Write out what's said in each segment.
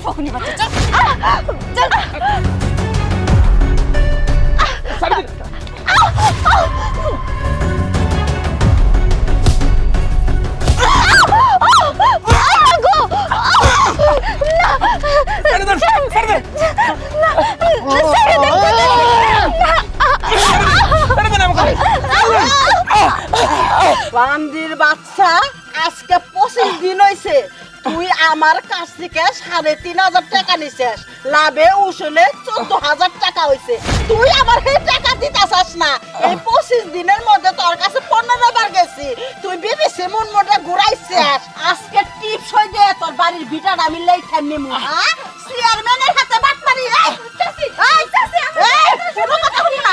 ফকুনি বাচ্চা চল চল বান্দির বাচ্চা আজকে 25 দিন হইছে তুই আমার কাছ থেকে 3,500 টাকা নিছিস লাভে উসুলে 14,000 টাকা হইছে তুই আমার এই টাকা দিতাছস না এই 25 দিনের মধ্যে তোর কাছে 15 বার গেছি তুই বিবিসি মন মোটা ঘুরাইছিস আজকে টিপস হই যে তোর বাড়ির ভিটাটা আমি লেখা নিমু হ্যাঁ চেয়ারম্যানের হাতে বাট মারি এই চাচি এই চাচি এই কোনো কথা বলি না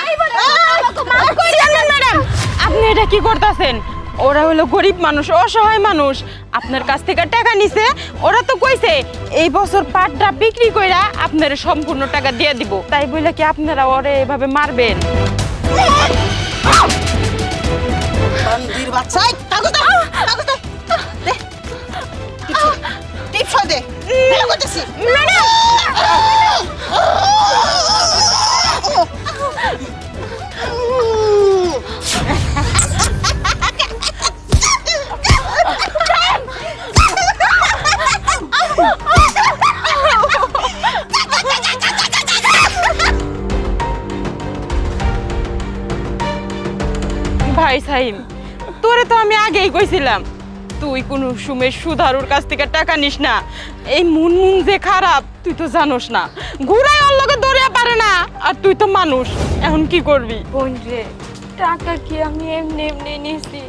চেয়ারম্যান ম্যাডাম আপনি এটা কি করতেছেন ওরা হলো গরিব মানুষ অসহায় মানুষ আপনার কাছ থেকে টাকা নিছে ওরা তো কইছে এই বছর পাটটা বিক্রি কইরা আপনার সম্পূর্ণ টাকা দিয়ে দিব তাই বলে কি আপনারা ওরে এভাবে মারবেন বান্দির বাচ্চা এই কাগজ দে দে টিপস দে ভালো করতেছি ম্যাডাম ভাই সাইম তোরে তো আমি আগেই কইছিলাম তুই কোন সময় সুধারুর কাছ থেকে টাকা নিস না এই মুনমুন যে খারাপ তুই তো জানোস না ঘুরাই ওর লগে দৌড়িয়া পারে না আর তুই তো মানুষ এখন কি করবি বোন রে টাকা কি আমি এমনি এমনি নিছি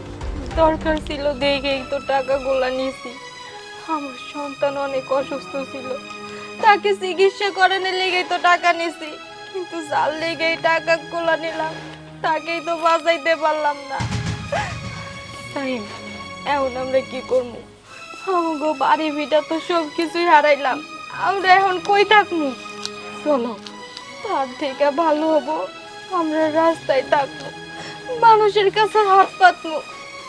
দরকার ছিল দেখেই তো টাকাগুলা নিছি আমার সন্তান অনেক অসুস্থ ছিল তাকে চিকিৎসা করানোর লেগেই তো টাকা নিছি কিন্তু যার লেগেই টাকাগুলা নিলাম তাকেই তো বাঁচাইতে পারলাম না সাইম এখন আমরা কি করবো আমাকে বাড়ি ভিটা তো সব কিছুই হারাইলাম আমরা এখন কই থাকবো চলো তার থেকে ভালো হবো আমরা রাস্তায় থাকবো মানুষের কাছে হাত পাতবো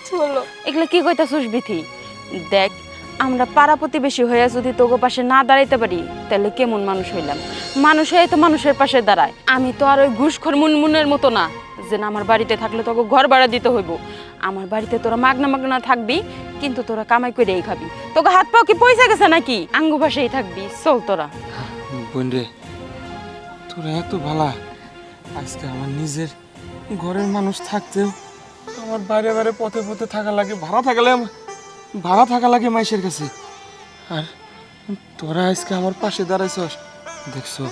চলো এগুলো কি কইতাছস বিথি দেখ আমরা পাড়া প্রতিবেশী হয়ে যদি তোগো পাশে না দাঁড়াইতে পারি তাহলে কেমন মানুষ হইলাম মানুষ হয়ে তো মানুষের পাশে দাঁড়ায় আমি তো আর ওই ঘুষখোর মুনমুনের মতো না যে না আমার বাড়িতে থাকলে তোকে ঘর ভাড়া দিতে হইব আমার বাড়িতে তোরা মাগনা মাগনা থাকবি কিন্তু তোরা কামাই করেই খাবি তোকে হাত পাও কি পয়সা গেছে নাকি আঙ্গু ভাষাই থাকবি চল তোরা বোন রে তোরা এত ভালা আজকে আমার নিজের ঘরের মানুষ থাকতেও আমার বাইরে বাইরে পথে পথে থাকা লাগে ভাড়া থাকা লাগে মাইসের কাছে আর তোরা আজকে আমার পাশে দাঁড়াইছস দেখছো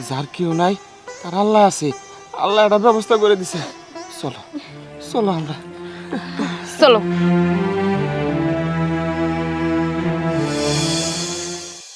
যার কেউ নাই তার আল্লাহ আছে আল্লাহ একটা ব্যবস্থা করে দিছে চলো চলো আমরা চলো